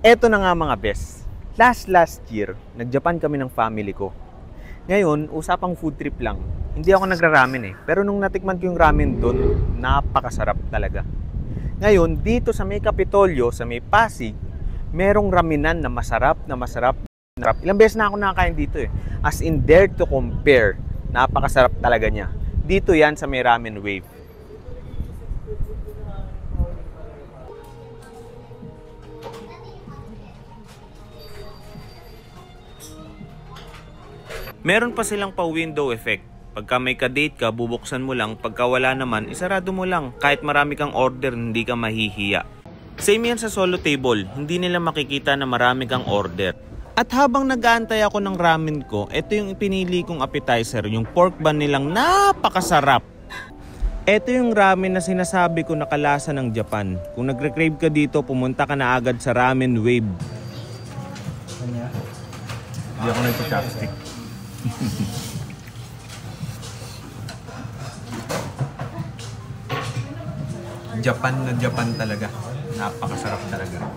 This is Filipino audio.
Eto na nga mga best. Last year, nag-Japan kami ng family ko. Ngayon, usapang food trip lang. Hindi ako nagra-ramen eh. Pero nung natikman ko yung ramen doon, napakasarap talaga. Ngayon, dito sa may Kapitolyo, sa may Pasig, merong ramenan na masarap, na masarap. Ilang beses na ako nakakain dito eh. As in, dare to compare. Napakasarap talaga niya. Dito yan sa may Ramen Wave. Meron pa silang pa-window effect. Pagka may ka-date ka, bubuksan mo lang. Pagka wala naman, isarado mo lang. Kahit marami kang order, hindi ka mahihiya. Same yan sa solo table. Hindi nila makikita na marami kang order. At habang nag-aantay ako ng ramen ko, ito yung pinili kong appetizer, yung pork bun nilang napakasarap. Ito yung ramen na sinasabi ko na kalasa ng Japan. Kung nagre-crave ka dito, pumunta ka na agad sa Ramen Wave. Hindi ako nagpa-chopstick. Japan na Japan talaga. Napakasarap talaga.